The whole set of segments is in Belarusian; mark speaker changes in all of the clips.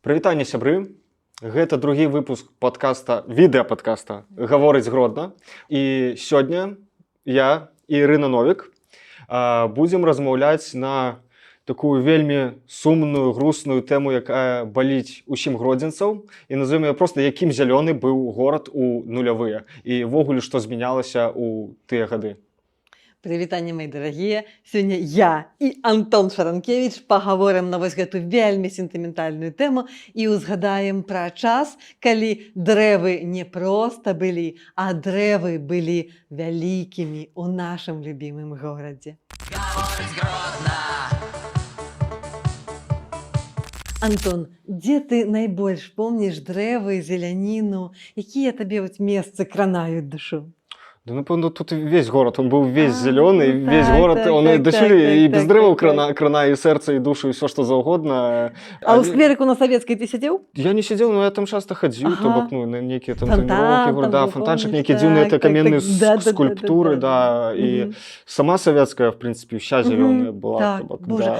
Speaker 1: Прывітанне, сябры. Гэта другі выпуск падкаста, відэападкаста «Гаворыць Гродна». І сёння я і Ірына Новік будзем размаўляць на такую вельмі сумную, грустную тэму, якая баліць усім гродзенцаў. І назовем яе проста, якім зялёны быў горад у нулявыя. І ввогуле, што змянялася ў тыя гады.
Speaker 2: Прывітанне, мои дарагія. Сёння я і Антон Шаранкевіч пагаворым на вось гэту вельмі сентыментальную тэму і ўзгадаем пра час, калі дрэвы не проста былі, а дрэвы былі вялікімі ў нашым любімым горадзе. Гаворыць Гродна! Антон, дзе ты найбольш помніш дрэвы, зеляніну? Якія табе месцы кранаюць душу?
Speaker 1: Да, напэўна, тут весь горад, он быў весь зялёны, весь горад, он дасюль і без дрэваў кранае і сэрца, і душу, і ўсё, што заўгодна.
Speaker 2: А ў скверыку на Савецкай ты сядзеў?
Speaker 1: Я не сядзеў, но я там часта хадзіў, то бок, на нейкія там
Speaker 2: Фонтан,
Speaker 1: трэніроўкі, фонтанчык, нейкія дзіўныя каменныя скульптуры, і сама Савецкая, в прынцыпе, ўся зялёная была.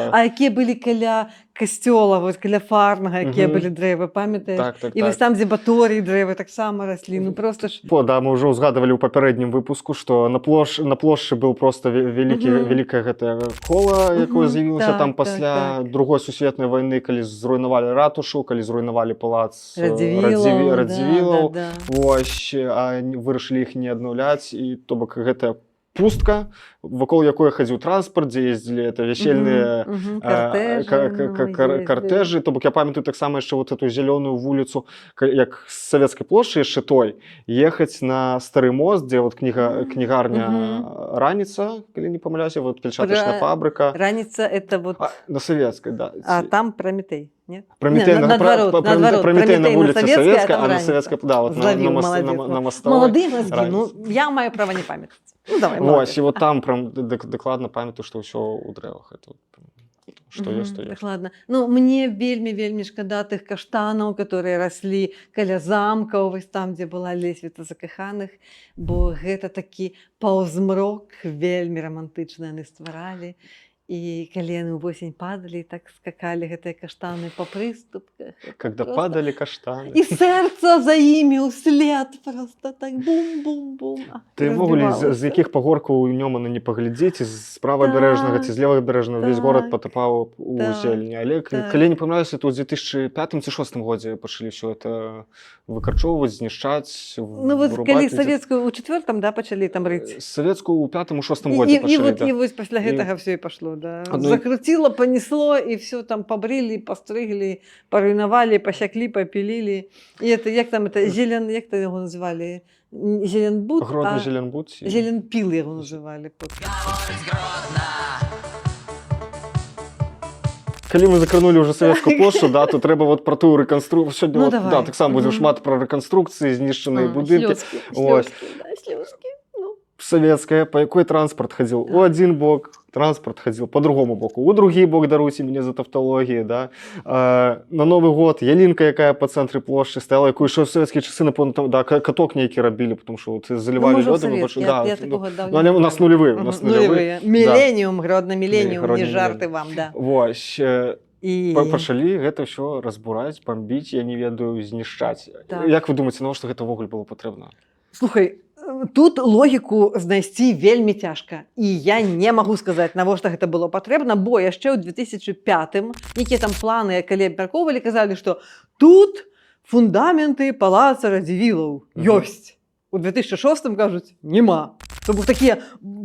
Speaker 2: А якія былі каля касцёла, вось каля Фарнага, якія былі дрэвы, памятаеш? І вось там, дзе баторыі дрэвы таксама раслі, ну проста ж...
Speaker 1: Да, мы ўжо ўзгадывалі ў папярэднім выпуску, што на плошчы быў проста вялікае гэтае кола, якое з'явілася там пасля Другой сусветнай вайны, калі зруйнавалі ратушу, калі зруйнавалі палац Радзівілаў, вось, а вырашылі іх не аднаўляць, і то бок гэтая пустка, вакол якой хадзіў транспарт, дзе ездзілі вясельныя картэжы. То бок я памятаю таксама яшчэ вот эту зялёную вуліцу, як з Савецкай плошчы яшчэ той, ехаць на Стары мост, дзе вот кнігарня «Раніца», калі не памыляюся, вот пельчатачная фабрыка.
Speaker 2: «Раніца» — это вот...
Speaker 1: На Савецкай, да.
Speaker 2: А там Прометей, нет?
Speaker 1: Прометей на вуліцы Савецкай, а на Савецкай, да, вот на Мостовой.
Speaker 2: Молодые мозги, ну, я маю права не памятаць. Ну, давай,
Speaker 1: молодец. И вот там прям докладно памятаю, что все у дрэвах. Это что ёсць, то ёсць.
Speaker 2: Дакладна. Ну, мне вельмі шкада тых каштанаў, которые раслі каля замкаў, вось там, дзе была лесвіца закаханых, бо гэта такі паўзмрок, вельмі рамантычна яны стваралі. І калі яны ўвосень падалі, так скакалі гэтыя каштаны па прыступках.
Speaker 1: Когда падалі каштаны.
Speaker 2: І сэрца за імі ўслед просто так бум-бум-бум.
Speaker 1: Ты ввогуле з якіх пагоркаў у Нёмана не паглядзець, з правабярэжнага ці з левабярэжнага весь горад патапаў у зелені. Але калі не памыляюся, то ў 2005 ці 2006 годзе пачалі ўсё гэта выкарчоўваць, знішчаць.
Speaker 2: Ну вот калі савецкую ў 4-м, да, пачалі там рыць.
Speaker 1: Савецкую ў 5-м, у 6-м годзе пачалі, да.
Speaker 2: І вось пасля гэтага ўсё і пашло. Да. Закрутило, понесло, и все там побрили, постригли, поруйновали, посякли, попилили. И это, як там это, як то его называли? Зеленбуд?
Speaker 1: Гродно Зеленбуд.
Speaker 2: Зеленпил его называли.
Speaker 1: Калі мы закранули уже Савецкую плошчу, да, то трэба вот про ту рэканструкцыю. Сёння вот, да, таксама будзем шмат про рэканструкцыі, знішчаныя будынкі.
Speaker 2: Слёзкі.
Speaker 1: Савецкая, по якой транспорт хадзіў? У адзін бок транспорт хадзіў, по другому боку. У другі бок, даруйце мяне за тавталогію, да. На Новы год ялінка, якая па цэнтры плошчы стаяла, якую ще в савецкія часы, напэўна, там, да, каток нейкі рабілі, потому що вот заливали лёдам. Але у нас нулевые.
Speaker 2: Міленіум, Гродно міленіум, не жарты вам, да.
Speaker 1: Вось. Пачалі гэта ўсё разбураць, бомбіць, я не ведаю, знішчаць. Як вы думаеце, навошта гэта ўвогуле было патрэбна?
Speaker 2: Слухай, тут логіку знайсці вельмі цяжка. І я не магу сказаць, навошта гэта было патрэбна, бо яшчэ ў 2005-м нейкія там планы, калі абмяркоўвалі, казалі, што тут фундаменты палаца Радзівілаў ёсць. У 2006-м кажуць, нема. То бок такія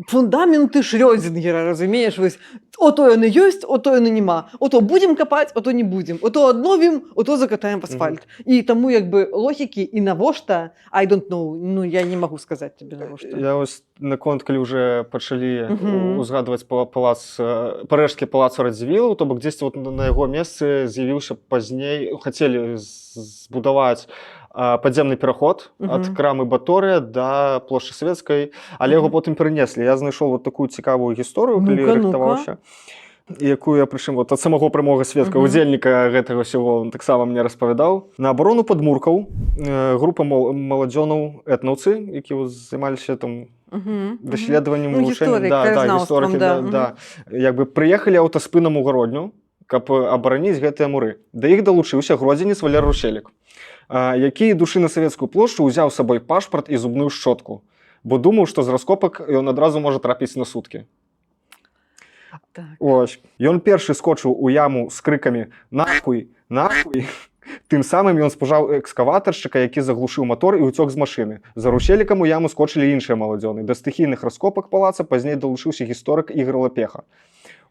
Speaker 2: фундаменты Шрёдзінгера, разумееш, вось, ото яны ёсць, ото яны нема. Ото будзем капаць, ото не будзем. Ото адновім, ото закатаем в асфальт. І таму як бы логікі і навошта, I don't know, ну я не магу сказаць тебе навошта.
Speaker 1: Я вось наконт, калі уже пачалі узгадваць парэжскі палац Радзівілаў, то бок дзесьці вот на яго месцы з'явіўся пазней, хацелі збудаваць падземны пераход ад крамы Баторыя да плошчы Савецкай, але яго потым перанеслі. Я знайшоў вот такую цікавую гісторыю, калі рыхтаваўся, якую я, прычым, вот ад самого прамога сведка, удзельніка гэтага ўсяго, таксама мне распавядаў. На абарону падмуркаў група маладзёнаў этнаўцы, якія займаліся там даследаваннем, вывучэннем, гісторыкі, як бы прыехалі аўтаспынам у Гародню, каб абараніць гэтыя муры. Да іх далучыўся гродзенец Валер Рушелік, які, ідучы на Савецкую плошчу, узяў з сабой пашпарт і зубную шчотку, бо думаў, што з раскопак ён адразу можа трапіць на суткі.
Speaker 2: Так.
Speaker 1: Ось. Ён першы скочыў у яму з крыкамі «Нахуй! Нахуй!». Тым самым ён спужаў экскаватаршчыка, які заглушыў мотор і ўцёк з машыны. За Рушелікам у яму скочылі іншыя маладзёны. Да стыхійных раскопак палаца пазней далучыўся гісторык Ігор Лапеха.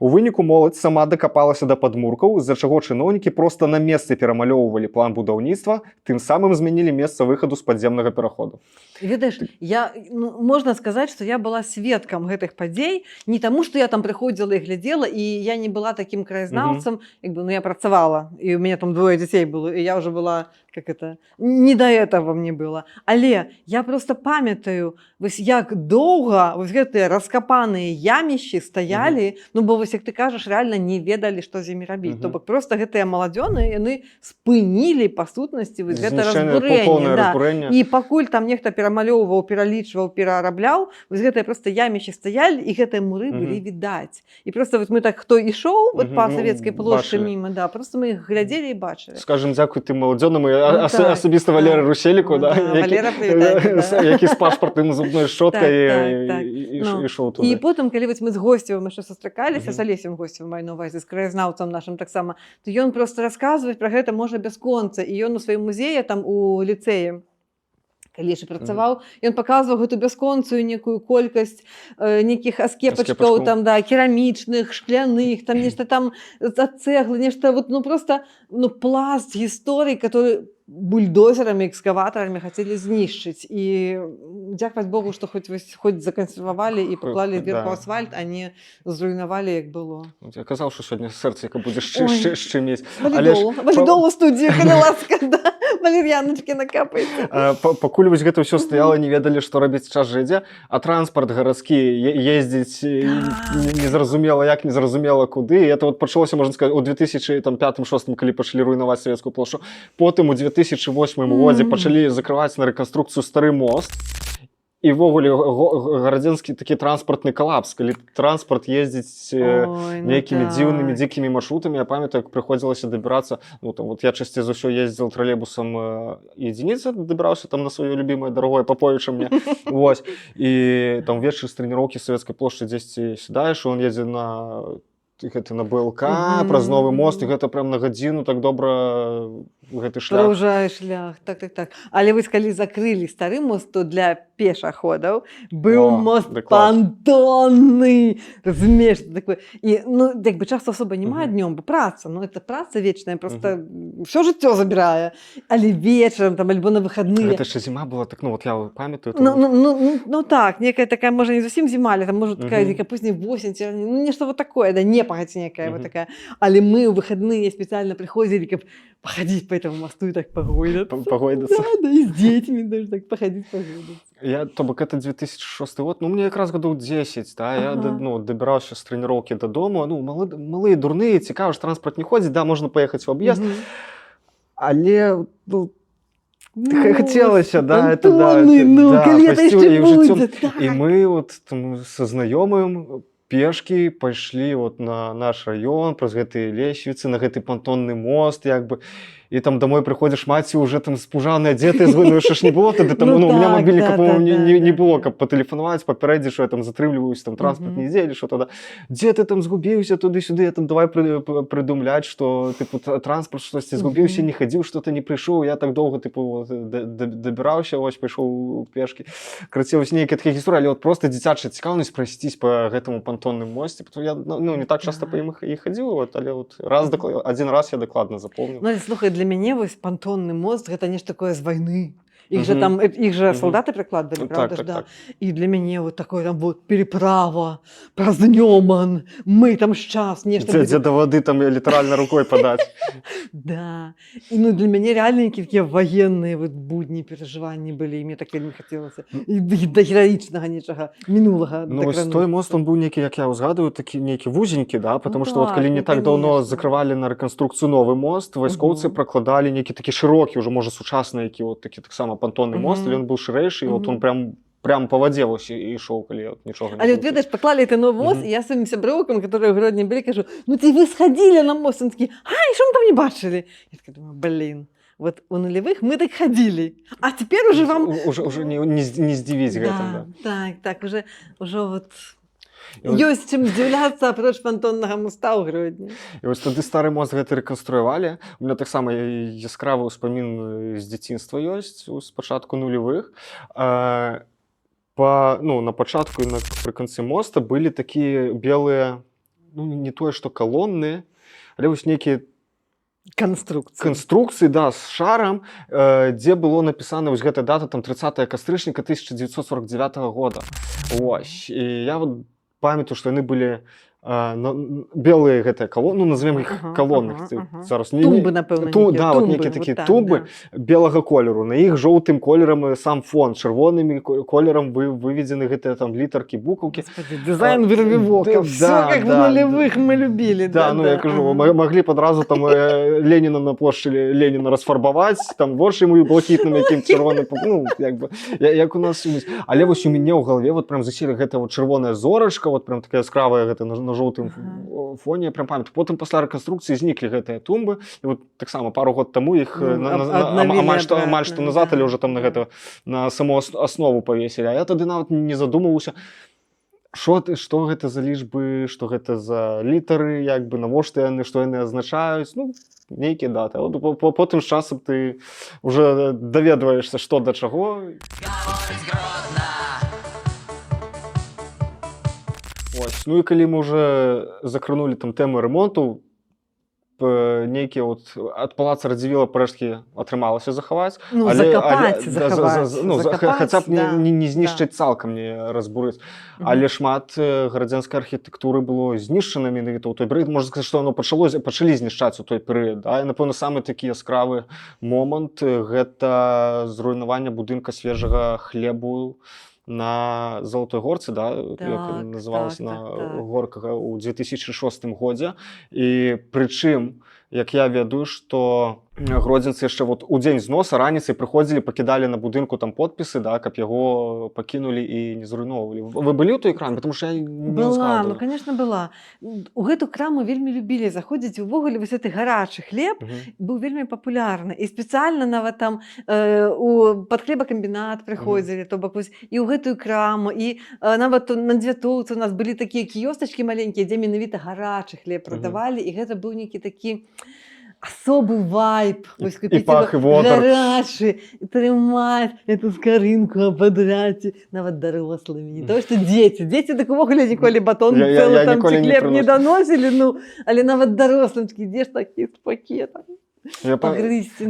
Speaker 1: У выніку моладзь сама дакапалася да падмуркаў, з-за чаго чыноўнікі проста на месцы перамалёўвалі план будаўніцтва, тым самым змянілі месца выхаду з падземнага пераходу.
Speaker 2: Ведаеш, можна сказаць, што я была сведкам гэтых падзей, не таму, што я там прыходзіла і глядзела, і я не была такім краязнаўцам, я працавала, і у мяне там 2 дзяцей было, і я ўжо была, не да этого мне было. Але я просто памятаю, як доўга гэтыя раскапаныя ямішчы стаялі, бо як ты кажаш, рэальна не ведалі, што з імі рабіць. То бок проста гэтыя маладзёны, яны спынілі па сутнасці гэта разбурэнне. І пакуль там нехта перамалёўваў, пералічваў, перарабляў, гэтыя проста ямішчы стаялі, і гэтыя муры былі відаць. І проста мы так, хто ішоў па Савецкай плошчы міма, проста мы іх глядзелі і бачылі.
Speaker 1: Скажам, дзякуй тым маладзёнам і асабіста Валеры Рушеліку, які з пашпартам зубной шчоткай ішоў туды.
Speaker 2: І потым, калі мы з госцевым яшчэ сустракаліся, з Алесем Госцевым, маю на ўвазе, з краязнаўцам нашым таксама, то ён проста расказваць пра гэта можа бясконца. І ён у сваім музеі, там у ліцэі, калі яшчэ працаваў, ён паказваў гэту бясконцую некую колькасць нейкіх аскепачкаў, там, керамічных, шкляных, там нешта там ад цэглы, нешта проста пласт гісторый, который бульдозерамі, экскаватарамі хацелі знішчыць. І дзякаваць Богу, што хоць закансервавалі і паклалі зверху асфальт, а не зруйнавалі, як было.
Speaker 1: Я казаў, што сёння сэрцайка будзе шчымець.
Speaker 2: Валідол у студію, калі ласка, валер'яночкі накапаецца.
Speaker 1: Пакуль гэта ўсё стаяла, не ведалі, што рабіць час жыцця, а транспарт гарадскі ездзіць незразумела як, незразумела куды. І это пачалося, можна сказаць, у 2005-2006, калі пачалі руйнаваць Савецкую плошчу. Потым у 2008 годзе пачалі закрываць на рэканструкцыю стары мост. І ввогуле гарадзенскі такі транспартны калапс, калі транспарт ездзіць нейкімі дзіўнымі, дзікімі маршрутамі. Я памятаю, як прыходзілася дабірацца, я часцей за ўсё ездзіл тралейбусам едзініцы, дабіраўся там на сваё любімае дарагое Паповіча мне. І там вечар з трэніроўкі Савецкай плошчы дзесьці сядаеш, ён едзе на БЛК, праз новы мост, і гэта прям на гадзіну так добра гэты шлях.
Speaker 2: Праўжае шлях, так. Але калі закрылі стары мост, то для пешаходаў быў мост пантонны. Разумееш, такой. І, часу асоба няма днём, бо праца, это праца вечная, просто ўсё жыццё забірае. Але вечарам, там, альбо на выхадныя.
Speaker 1: Гэта ж зіма была, так, я памятаю.
Speaker 2: Так, некая такая, можа, не зусім зіма, але там, можа, такая, пузней восень, нешта такое, непагадзь некая, такая. Але мы ў выхадныя спецыяльна прыходзілі, каб пахадзіць по этому мосту і так пагойдацца. Да, і з дзецьмі даже так пахадзіць, пагойдацца.
Speaker 1: То бок это 2006 год, мне якраз гадоў 10, я дабіраўся з трэніроўкі дадому, малыя, дурныя, цікава, што транспарт не ходзіць, можна паехаць у аб'езд, але, хацелася, і мы са знаёмым пешкі пайшлі на наш раён, праз гэтыя лесвіцы, на гэты пантонны мост, і там домой прыходзіш, маці ўжо там спужаныя, дзе ты звонуеш, ж не было тады, у меня мабільніка, по-моему, не было, каб патэлефанаваць, папярэдзіць, што я там затрымліваюсь, там транспарт не ідзе, или што тада. Дзе ты там згубіўся, туды-сюды, я там давай прыдумляць, што транспарт штосьці згубіўся, не хадзіў, што-то не прыйшоў, я так доўга дабіраўся, пайшоў пешкі. Карацей, нейкія такія гісторыі, але проста дзіцячая цікаўнасць прайсціць па гэтаму пантонным мосце, я не так часта па ім і хадзіў, але адзін раз я дакладна запомніў.
Speaker 2: Слухай, для мяне пантонны мост гэта нешта такое з вайны. Іх жа салдаты прыкладвалі, правда ж, да? І для мяне такое там переправа праз Нёман, мы там шчас, нешта...
Speaker 1: Дзе да вады там літаральна рукой падаць.
Speaker 2: Да. І для мяне реальна такія ваенныя будні, перажыванні былі, і мне так вельмі хацелася. І да гераічнага нечага, мінулага.
Speaker 1: Той мост, он быў нейкі, як я ўзгадываю, такі нейкі вузенькі, потому што калі не так даўно закрывалі на рэканструкцыю новы мост, вайскоўцы пракладалі нейкі такі шырокі, ўжо, можа, сучасны, які такі таксама пантонны мост, але ён быў шырэйшы, і он прям прям по вадзе вось ішоў, калі от нічога не
Speaker 2: Але вот
Speaker 1: было.
Speaker 2: ведаеш, паклалі ты на мост, і я сваім сяброўкам, которые ў Гродні былі, кажу, ну ці вы схадзілі на мост? Ён такі, ай, што мы там не бачылі? Я така думаю, блин, вот у нулевых мы так ходили, а теперь уже вам...
Speaker 1: Уже не здзівіць гэтым, да.
Speaker 2: Так, уже вот... Ёсць чым здзіўляцца апроч пантоннага моста ў Гродні.
Speaker 1: І вось тады стары мост гэты рэканструявалі. У меня таксама яскравы ўспамін з дзяцінства ёсць з пачатку нулевых. На пачатку і пры канцы моста былі такія белыя, не тое што калоны, але вось нейкія Конструкцыі, да, з шарам, дзе было напісана вось гэта дата, там 30 кастрычніка 1949 года. Вось. І я вот памятаю, што яны былі белыя гэтыя калоны, назовем іх калоны. Зараз
Speaker 2: тумбы, напэўна,
Speaker 1: да, вот нейкія такія тумбы белага колеру. На іх жоўтым колерам сам фон, чырвоным колерам выведзены гэтыя там літаркі, букаўкі.
Speaker 2: Дызайн вырвівока. Всё как в нулевых мы любілі.
Speaker 1: Да, я кажу, маглі б адразу там Леніна на плошчы Леніна расфарбаваць, там вочы ему блакітным якім чырвоным, як у нас. Але вось у мяне ў галаве вот прям заселі гэта вот чырвоная зорачка, вот прям такая яскравая гэта на жоўтым фоне, прям памятаю. Потым пасля рэканструкцыі зніклі гэтыя тумбы, і вот таксама пару год таму іх амаль што назад, але ўжо там на саму аснову павесілі. А я тады нават не задумаўся, што гэта за лічбы, што гэта за літары, як бы навошта яны, што яны азначаюць, нейкія даты. Потым з часам ты уже даведваешся, што да чаго. Ось. Ну і калі мы уже закранули там тэму ремонту, нейкія вот ад палаца Радзівіла парэшткі атрымалася захаваць.
Speaker 2: Захапаць.
Speaker 1: Хаця б не знішчыць цалкам, не разбурыць. Але шмат гарадзянскай архітэктуры было знішчана менавіта ў той перыяд. Можна сказаць, што яно пачалі знішчаць у той перыяд. І, напэўна, самы такі яскравы момант – гэта зруйнаванне будынка свежага хлебу на Залатой горцы, да, як называлася на горках у 2006 годзе. І прычым, як я ведаю, што гродзенцы яшчэ вот у дзень зноса раніцай прыходзілі, пакідалі на будынку там подпісы, да, каб яго пакінулі і не зруйноўвалі. Вы былі ў той краме? Потому што я не
Speaker 2: згадала. Была, конечно, была. У гэту краму вельмі любілі заходзіць. Увогуле вось гэты гарачы хлеб быў вельмі папулярны. І спецыяльна нават там пад хлебакамбінат прыходзілі, то бок вось і ў гэтую краму, і нават на Дзятоўцы у нас былі такія кіёстачкі маленькія, дзе менавіта гарачы хлеб прадавалі, і гэта быў нейкі такі особый вайб.
Speaker 1: И пах, и водар.
Speaker 2: Гарачы, трымаць эту скарынку абадраць, нават дарослымі. Не то, што дзеці. Дзеці так увогуле ніколі батон цэлы там ці хлеб не даносілі, але нават дарослым такі, дзе ж такі з пакетам. Пагрызці,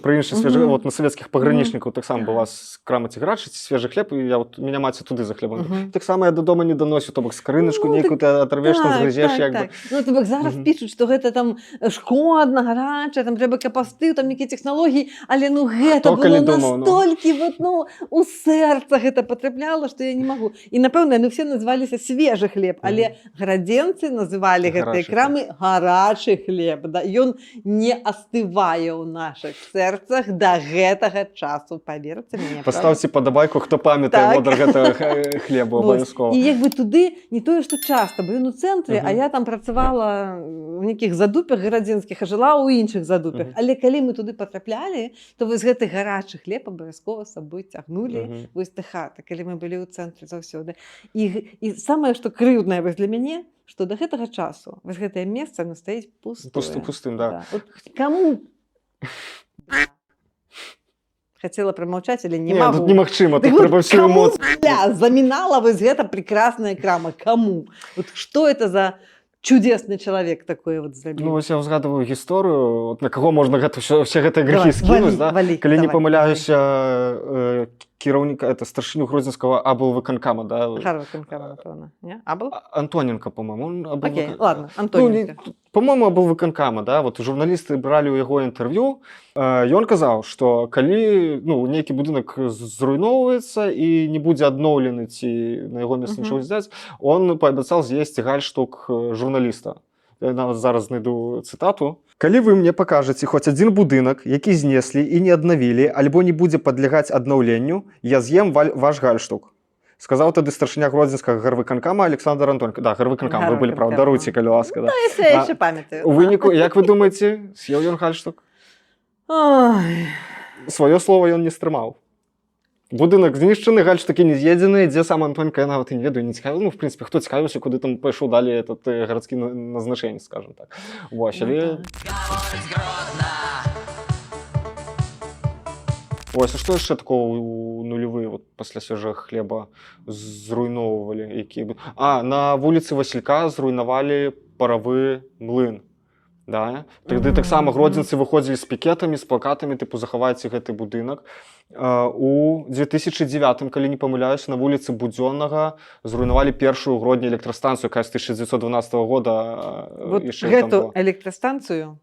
Speaker 1: пры іншых свежых, вот на савецкіх пагранічнікаў таксама была крама ці гарачы, ці свежы хлеб, і мяне маці туды за хлебам. Таксама я дадому не даносіў, то бок скарыначку нейкую ты атрывеш, там згрызеш, як бы.
Speaker 2: То бок зараз пішуць, што гэта там шкодна, гарачае, там трэба капасты, там нейкія тэхналогіі, але гэта было настолькі у сэрца гэта патрапляла, што я не магу. І, напэўна, яны ўсе называліся свежы хлеб, але градзенцы называлі гэтыя крамы гарачы хлеб. Ён не астывае ў нашых сэрцах да гэтага часу, паверце мне.
Speaker 1: Паставце падабайку, хто памятае водар гэтага хлеба абавязкова.
Speaker 2: І як бы туды не тое, што часта, бо ён у цэнтры, а я там працавала ў нейкіх задупях гарадзенскіх, а жыла ў іншых задупях. Але калі мы туды патраплялі, то вось гэты гарачы хлеб абавязкова з сабой цягнулі вось да хаты, калі мы былі ў цэнтры заўсёды. І самае, што крыўднае вось для мяне, што да гэтага часу вось гэтае месца стаіць
Speaker 1: пустым, да.
Speaker 2: Каму хацела прамаўчаць, але не магу.
Speaker 1: Тут немагчыма, тут трэба ўсю эмоцыю.
Speaker 2: Замінала вось гэта прекрасная крама. Каму? Што это за чудесны чалавек такое вот зрабіў?
Speaker 1: Вось я ўзгадываю гісторыю, на каго можна ўсе гэтыя грахі скінуць, да? Калі не памыляюся, кіраўніка, это старшыню гродзенскага аблвыканкама, да?
Speaker 2: Гарвыканкама, напэўна, не? Абл?
Speaker 1: Антоненко, по-моему.
Speaker 2: Окей, ладно, Антоненко.
Speaker 1: По-моему, аблвыканкама, да? Вот журналісты бралі ў яго інтэрв'ю, ён казаў, што калі нейкі будынак зруйноўваецца і не будзе адноўлены ці на яго месца нічого здаць, он паабяцаў з'есці гальштук журналіста. Я нават зараз знайду цытату. Калі вы мне пакажаце хоць адзін будынак, які знеслі і не аднавілі, альбо не будзе падлягаць аднаўленню, я з'ем ваш гальштук. Сказаў тады старшыня гродзенскага гарвыканкама Александр Антоненко. Да, гарвыканкам, вы былі, правда, даруйце, калі ласка. Да.
Speaker 2: Ну, я яшчэ памятаю.
Speaker 1: У выніку, як вы думаеце, з'еў ён гальштук?
Speaker 2: Ой.
Speaker 1: Сваё слова ён не стрымаў. Будынак знішчаны, гальштукі не з'едзены, дзе сам Антоненко, я нават і не ведаю, не цікавіў. Ну, в прынцыпе, хто цікавіўся, куды там пайшоў далі этот гарадскі назначэнец, скажем так. Вось, але... Вось, а што яшчэ такого у нулевыя, вот, пасля свежага хлеба зруйноўвалі? Які... А, на вуліцы Васілька зруйнавалі паравы млын. Да? Тады таксама гродзенцы выходзілі з пікетамі, з плакатамі, тыпу, захавайце гэты будынак. У 2009, калі не памыляюся, на вуліцы Будзённага зруйнавалі першую ў Гродні электрастанцыю, якая з 1912 года
Speaker 2: вот гэту электрастанцыю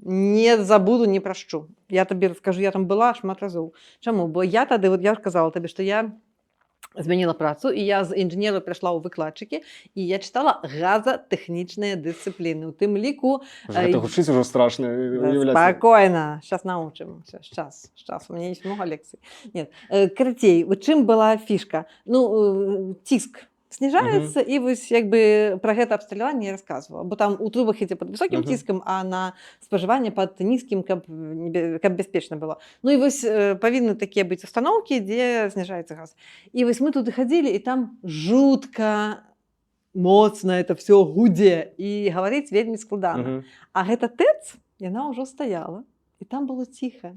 Speaker 2: не забуду, не прашчу. Я табе раскажу, я там была шмат разоў. Чаму? Бо я тады, вот я сказала табе, што я змяніла працу, і я з інжынера прыйшла ў выкладчыкі, і я чытала газатэхнічныя дысцыпліны. У тым ліку...
Speaker 1: Гэта гучыць ужо страшна.
Speaker 2: Спакойна, сейчас научым. Сейчас, у меня есть много лекций. Нет, карацей, у чым была фішка? Ну, ціск снижаецца, і вось як бы пра гэта абсталяванне я расказвала, бо там у трубах ідзе пад высокім ціскам, а на спажыванне пад нізкім, каб бяспечна было. Ну і вось павінны такія быць установкі, дзе зніжаецца газ. І вось мы туды хадзілі, і там жутка моцна это все гудзе, і гаварыць вельмі складана. А гэта ТЭЦ, яна ўжо стаяла, і там было ціха.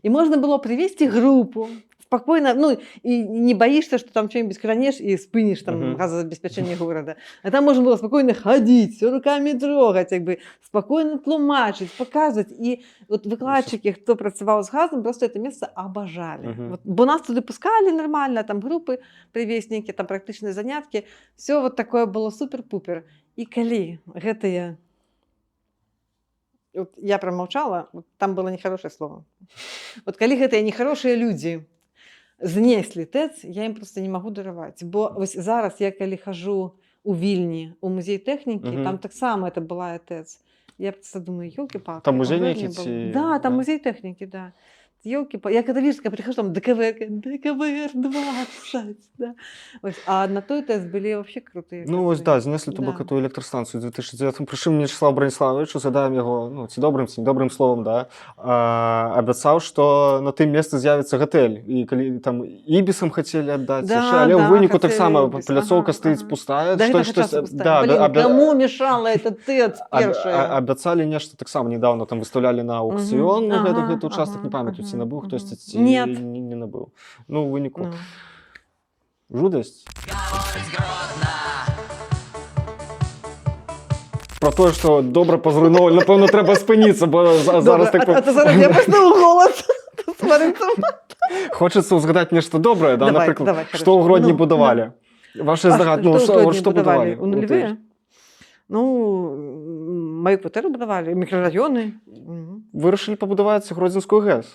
Speaker 2: І можна было прывесці групу, спокойно, ну, и не боишься, что там что-нибудь кранешь и спынешь там газообеспечение города. А там можно было спокойно ходить, все руками трогать, как бы, спокойно тлумачить, показывать. И вот выкладчики, кто працевал с газом, просто это место обожали. Вот, бо нас туда пускали нормально, там группы, привесники, там практичные занятки. Все вот такое было супер-пупер. И коли гэтые... Вот я промолчала, вот там было нехорошее слово. Вот коли гэтые нехорошие люди знеслі ТЭЦ, я ім просто не магу дараваць. Бо вось зараз я калі хожу у Вільні, у музей тэхнікі, там таксама это была ТЭЦ. Я просто думаю, ёлки-палки.
Speaker 1: Там музей нейкі?
Speaker 2: Да, там музей тэхнікі, да. Ёлки-палки. Я когда вижу, я прихожу, там ДКВР 20, да. Ось, а на той ТЭЦ были вообще крутые.
Speaker 1: Ну, ось, да, знесли тубок эту электростанцию в 2009. Пришел Вячеслав Брониславович, задаем его, ну, ці добрым, ці недобрым словом, да, абяцаў, што на тым месцы з'явіцца гатэль. І калі там Ібісам хацелі аддаць,
Speaker 2: да,
Speaker 1: але
Speaker 2: да,
Speaker 1: ў выніку таксама пляцоўка стаіць пустая.
Speaker 2: Да, гэта часу пустая. Блин, кому мешала эта ТЭЦ першая?
Speaker 1: Абяцалі нешта таксама недавно, там выставлялі на аукцыён гэты участак, не памятаю, ці набыў хтосьці, ці не набыў. Ну, ў выніку. Жудасць. Про тое, што добра пазруйноўвалі, напэўна, трэба спыніцца, бо зараз так...
Speaker 2: А то зараз я пачну голас.
Speaker 1: Хочацца ўзгадаць нешта добрае, да, напрыклад, што ў Гродні будавалі? Вашы здагад, ну, што будавалі?
Speaker 2: У нулевыя? Ну, маю кватэру будавалі, мікрараёны.
Speaker 1: Вырашылі пабудаваць Гродзенскую ГЭС.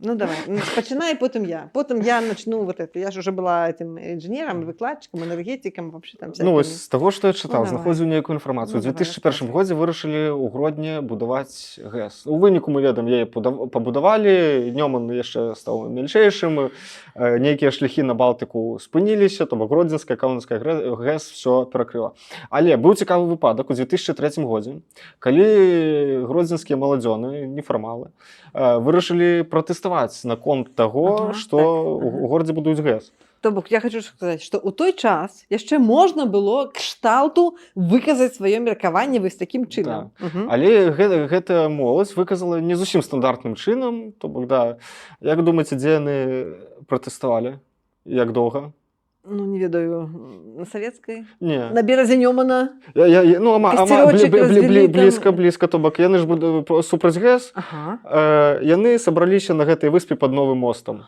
Speaker 2: Ну, давай, пачинай, потом я. Потом я начну вот это. Я же уже была этим инженером, выкладчиком, энергетиком, вообще там всякими.
Speaker 1: Ну, з таго, што я чытаў, знаходзіў нейкую інфармацыю. У 2001 годзе вырашылі ў Гродні будаваць ГЭС. У выніку, мы ведаем, яе пабудавалі, днём он яшчэ стаў мельчэйшым, нейкія шляхі на Балтыку спыніліся, то бок Гродзенская, Каўнацкая ГЭС все перакрыла. Але быў цікавы выпадак у 2003 годзе, калі гродзенскія маладзёны, нефармалы, вырашылі пратэставаць наконт таго, што ў горадзе будуюць ГЭС.
Speaker 2: То бок, я хочу сказаць, што ў той час яшчэ можна было кшталту выказаць сваё меркаванне вось такім чынам.
Speaker 1: Але гэта моладзь выказала не зусім стандартным чынам, то бок, да, як думаеце, дзе яны пратэставалі? Як доўга?
Speaker 2: Ну, не ведаю, на Савецкай?
Speaker 1: Не.
Speaker 2: На беразе Нёмана?
Speaker 1: Ну, блізка, то бок, яны ж супраць ГЭС, яны сабраліся на гэтай выспе пад Новым мостам.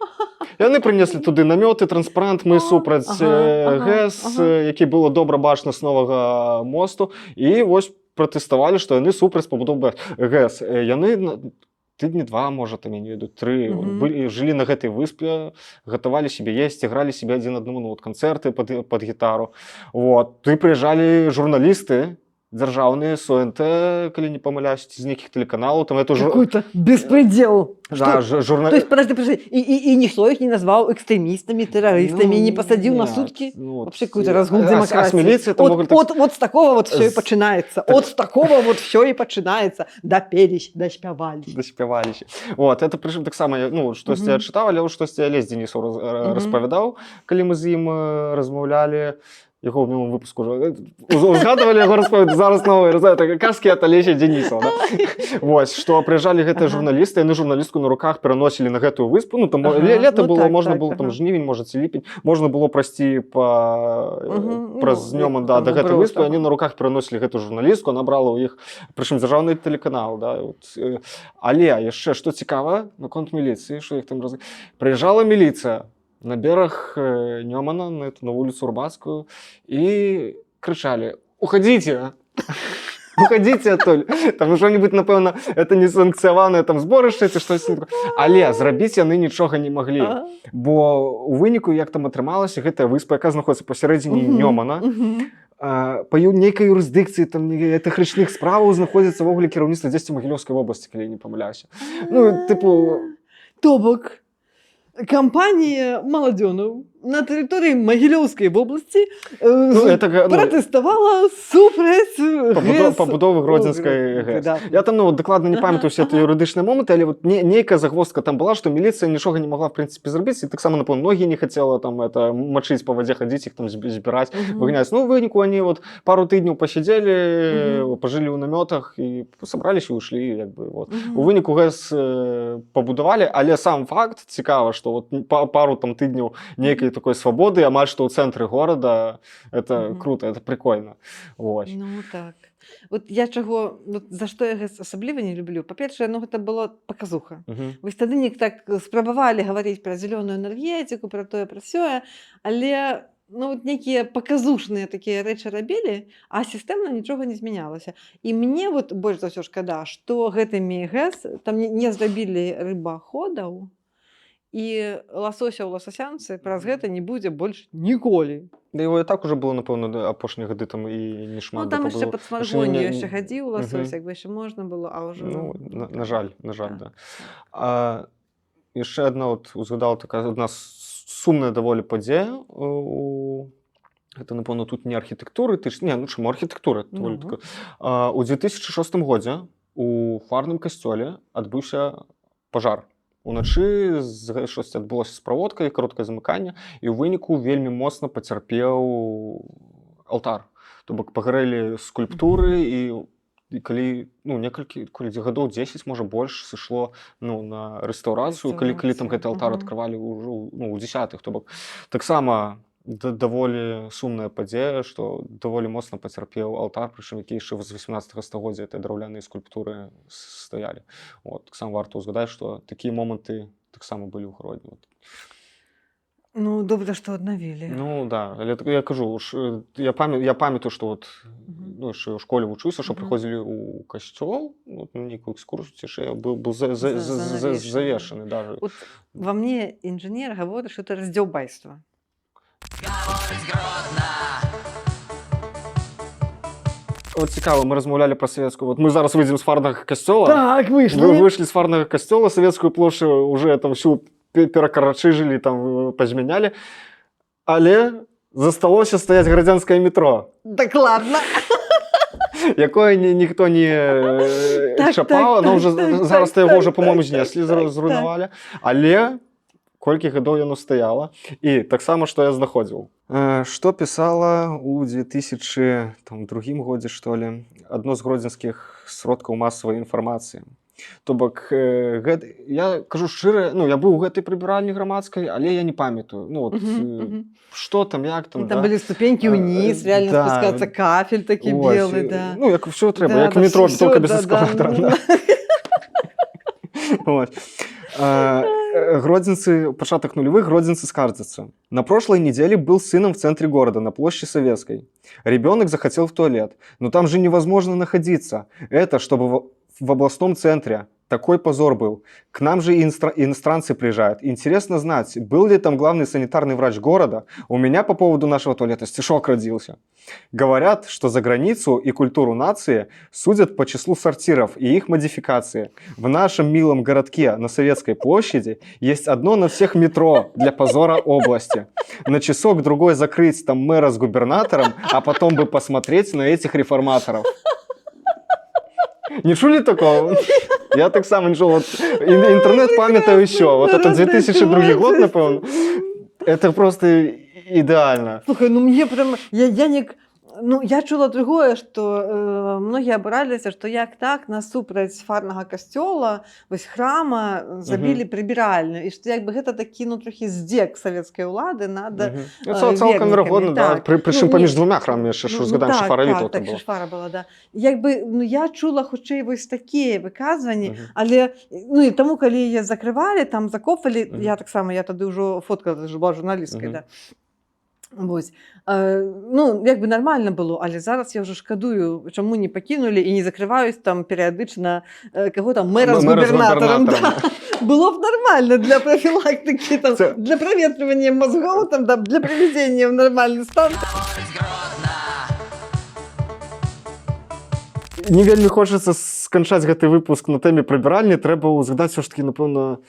Speaker 1: Яны прынеслі туды намёты, транспарант, мы супраць ГЭС, які было добра бачна з новага мосту, і вось пратэставалі, што яны супраць пабудовы ГЭС. Яны тыдні 2, можа, там, я не ведаю, 3,
Speaker 2: Мгм.
Speaker 1: былі, жылі на гэтай выспе, гатавалі сябе есці, гралі сябе адзін аднаму, ну, вот, канцэрты пад гітару. Вот. Туды прыязджалі журналісты дзяржаўныя, з ОНТ, калі не памыляюсь, ці з нейкіх тэлеканалаў, там это
Speaker 2: Какой-то беспредел.
Speaker 1: Да,
Speaker 2: Что? То есть, подожди, и никто их не назвал экстремистами, террористами, не посадил на сутки? Вообще какой-то разгул демократии.
Speaker 1: А с милицией там могут...
Speaker 2: Вот с такого вот все и начинается. Вот с такого вот все и начинается. Допелись, доспявали.
Speaker 1: Доспяваліся. Вот, это прычым таксама, ну, штосьці я чытаў, але штосьці Алесь Денісаў распавядаў, калі мы з ім размаўлялі. Яго ў мінулым выпуску ўжо узгадывалі, яго распавядаць, зараз новыя, так, казкі ад Алеся Денісова. Да? Вось, што прыязджалі гэтыя журналісты, яны журналістку на руках пераносілі на гэтую выспу, ну, там лета было, можна было, там, жнівень, можа, ці ліпень, можна было прайсці праз днём да гэтай выспы, яны на руках пераносілі гэтую журналістку, она брала ў іх, прычым дзяржаўны тэлеканал, да, але яшчэ, што цікава, наконт міліцыі, што іх там прыязджала міліцыя на бераг Нёмана, на вуліцу Урбацкую, і крычалі: «Уходите! Уходите адтуль!» Там што-нибудь, напэўна, это несанкцыяванае там зборышча ці штосьці. Але зрабіць яны нічога не маглі. Бо у выніку, як там атрымалася, гэтая выспа, яка знаходзіцца пасярэдзіне Нёмана, па нейкай юрысдыкцыі там гэтых рычных справаў знаходзіцца ввогуле кіраўніцтва дзесьці Магілёўскай вобласці, калі я не памыляюся. Ну, тыпу...
Speaker 2: То бок, компания молодёнов на территории Могилевской области протестовала супраць
Speaker 1: пабудовы Гродзенскай ГЭС. Да. Я там, ну, дакладна не памятаю все это юрыдычныя моманты, але вот нейкая загвоздка там была, што міліцыя нічога не могла в прынцыпе зрабіць, і таксама, напэўна, многія не хацела там это мачыць па вадзе, хадзіць іх там збіраць, выгняць. Ну, у выніку они вот пару тыдняў пасядзелі, пажылі ў намётах і сабраліся і ушлі, як бы, вот. У выніку ГЭС пабудавалі, але сам факт цікава, што вот пару там тыдняў нейкай такой свабоды, амаль што ў цэнтры горада, это круто, это прикольно. Вот.
Speaker 2: Ну так. Вот я чаго, вот за што я асабліва не люблю. Па-першае, ну гэта было паказуха. Вось тады неяк так спрабавалі гаварыць пра зялёную энергетыку, пра тое, пра сёе, але ну, вот нейкія паказушныя такія рэчы рабілі, а сістэмна нічога не змянялася. І мне вот больш за ўсё шкада, што гэтымі ГЭС там не зрабілі рыбаходаў, і ласося ў ласасянцы праз гэта не будзе больш ніколі.
Speaker 1: Да его і так уже было, напэўна, апошнія гады там і не шмат.
Speaker 2: Ну там яшчэ пад Смаргонію яшчэ хадзіў ласось, як бы яшчэ можна было, а ўжо...
Speaker 1: Ну, на жаль, да. А яшчэ адна, вот, узгадала такая адна сумная даволі падзея. Гэта, напэўна, тут не архітэктуры, ну чаму архітэктура? У 2006 годзе у фарным касцёле адбыўся пажар. Уначы штосьці адбылося з праводкай, кароткае замыканне, і ў выніку вельмі моцна пацярпеў алтар. То бок пагарэлі скульптуры, і калі, ну, некалькі гадоў 10, можа больш, сышло, ну, на рэстаўрацыю, калі там гэты алтар адкрывалі ўжо, ну, у 10-х. То бок таксама даволі сумная падзея, што даволі моцна пацярпеў алтар, прычым які яшчэ з 18 стагоддзя гэтыя драўляныя скульптуры стаялі. Вот, таксама варта ўзгадаць, што такія моманты таксама былі ў Гродні.
Speaker 2: Ну, добра, што аднавілі.
Speaker 1: Ну, да, але я кажу, я памятаю, што вот, ну, яшчэ ў школе вучуся, што прыходзілі ў касцёл, вот, на нейкую экскурсію, ці быў завешаны.
Speaker 2: Вот во мне інжынер гаворыць, што это раздзяўбайства.
Speaker 1: Вот цікава, мы размаўлялі пра савецкую. Вот мы зараз выйдзем з фарнага касцёла.
Speaker 2: Так, выйшлі.
Speaker 1: Мы выйшлі з фарнага касцёла, савецкую плошчу уже там всю перакарачыжылі, там пазмянялі. Але засталося стаяць градзянскае метро.
Speaker 2: Дакладна.
Speaker 1: Якое ніхто не чапаў, но зараз яго ўжо, па-моему, знеслі, зруйнавалі. Але колькі гадоў яно стаяла. І таксама, што я знаходзіў. Што пісала ў 2002 годзе, што ли, адно з гродзенскіх сродкаў масавай інфармацыі. То бок, я кажу шчыра, ну, я быў у гэтай прыбіральні грамадскай, але я не памятаю. Ну, вот, што там, як там,
Speaker 2: там былі ступенькі ўніз, реально спускацца кафель такі белы, да.
Speaker 1: Ну, як ўсё трэба, як метро, толькі без эскалатара. Гродзенцы, початок нулевых, гродзенцы скаржатся. На прошлой неделе был сыном в центре города, на площади Советской. Ребенок захотел в туалет, но там же невозможно находиться. Это чтобы в областном центре. Такой позор был. К нам же и иностранцы приезжают. Интересно знать, был ли там главный санитарный врач города? У меня по поводу нашего туалета стишок родился. Говорят, что за границу и культуру нации судят по числу сортиров и их модификации. В нашем милом городке на Советской площади есть одно на всех метро для позора области. На часок-другой закрыть там мэра с губернатором, а потом бы посмотреть на этих реформаторов. Не чули такого? Я так само не чув. Вот, интернет пам'ятаю еще. Вот это 2002 год, напевно. Это просто идеально.
Speaker 2: Слухай, ну мне прям, я чула другое, што многія абураліся, што як так насупраць фарнага касцёла, вось храма забілі прыбіральню, і што як бы гэта такі, ну, трохі здзек савецкай улады над
Speaker 1: Цалкам верагодна, да. Прычым паміж двумя храмамі яшчэ, што згадаем, шафаравітаў
Speaker 2: так,
Speaker 1: там было.
Speaker 2: шафара была, да. Як бы, ну, я чула хутчэй вось такія выказванні, але, ну, і таму, калі яе закрывалі, там закопвалі, я таксама, я тады ўжо фоткала, была журналісткай, да. Вось. Ну, як бы нармальна было, але зараз я ўжо шкадую, чаму не пакінулі і не закрываюць там перыядычна каго там мэра з губернатарам. Да. Было б нармальна для профілактыкі, там, для праветрывання мозгоў, там, да, для прывядзення ў нармальны стан.
Speaker 1: Не вельмі хочацца сканчаць гэты выпуск на тэме прыбіральні, трэба ўзгадаць ўсё ж такі, напэўна,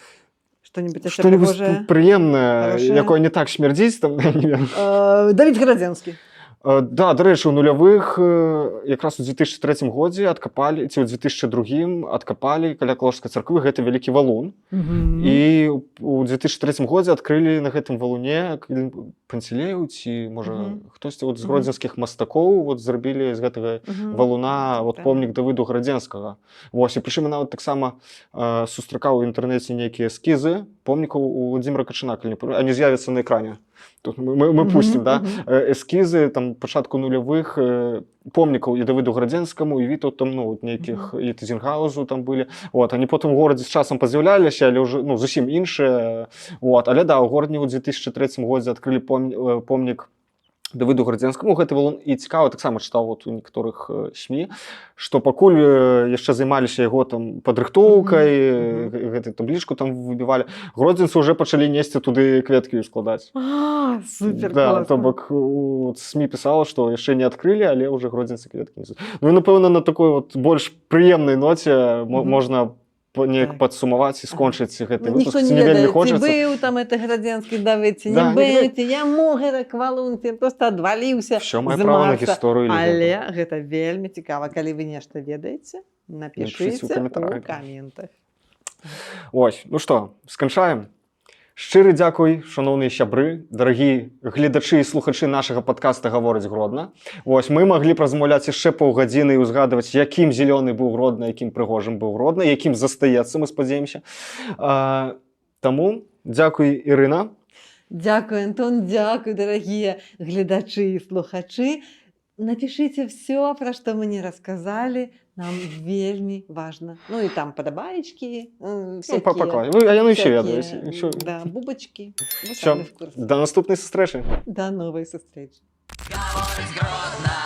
Speaker 2: Што-нибудь
Speaker 1: прыемнае, якое не так смярдзіць там.
Speaker 2: Давід Градзенскі.
Speaker 1: Да, до речі, у нульових якраз у 2003 годзе адкапалі, ці ў 2002 адкапалі каля Калужскай царквы гэты вялікі валун. І у 2003 годзе адкрылі на гэтым валуне Панцелею, ці, можа, хтосьці з гродзенскіх мастакоў зрабілі з гэтага валуна помнік Давыду Градзенскага. Вось, і прычым нават таксама сустракаў у інтэрнэце нейкія эскізы помнікаў у Владзіміра Качана, они з'явяцца на экране. Тут мы пустим, да, эскізы там пачатку нульовых помнікаў і Давыду Градзенскаму, і Вітаўту, там, ну, нейкіх, і Тызенгаузу там былі. Вот, они потым у горадзе з часам паз'яўляліся, але ўжо, ну, зусім іншыя. Вот, але да, у горадні ў 2003 годзе адкрылі помнік Давыду Градзенскаму. Гэты валун і цікава, таксама чытаў вот у некаторых СМІ, што пакуль яшчэ займаліся яго там падрыхтоўкай, гэтую таблічку там выбівалі, гродзенцы ўжо пачалі несці туды кветкі складаць.
Speaker 2: Супер,
Speaker 1: да,
Speaker 2: класна.
Speaker 1: То бок СМІ пісала, што яшчэ не адкрылі, але ўжо гродзенцы кветкі несуць. Ну і, напэўна, на такой вот больш прыемнай ноце можна неяк падсумаваць і скончыць гэты выпуск.
Speaker 2: Ніхто не ведае, ці быў там это Градзенскі Давыд, ці не быў, ці яму гэта валун, ці проста адваліўся
Speaker 1: з Марса.
Speaker 2: Але гэта вельмі цікава. Калі вы нешта ведаеце, напішыце ў каментах.
Speaker 1: Ось, ну што, сканчаем? Шчыры дзякуй, шаноўныя сябры, дарагі гледачы і слухачы нашага падкаста «Гаворыць Гродна». Вось, мы маглі празмаўляць яшчэ паўгадзіны і ўзгадваць, якім зялёны быў Гродна, якім прыгожым быў Гродна, якім застаецца, мы спадзяемся. Таму дзякуй, Ірына.
Speaker 2: Дзякуй, Антон, дзякуй, дарагія гледачы і слухачы. Напішыце все, пра што мы не расказалі. Нам вельмі важна. Ну і там падабаечкі,
Speaker 1: всякие. Ну, яны ўсе ведаюць.
Speaker 2: Да, бубачкі.
Speaker 1: До наступнай сустрэчы.
Speaker 2: До новай сустрэчы.
Speaker 3: Гаворыць Гродна.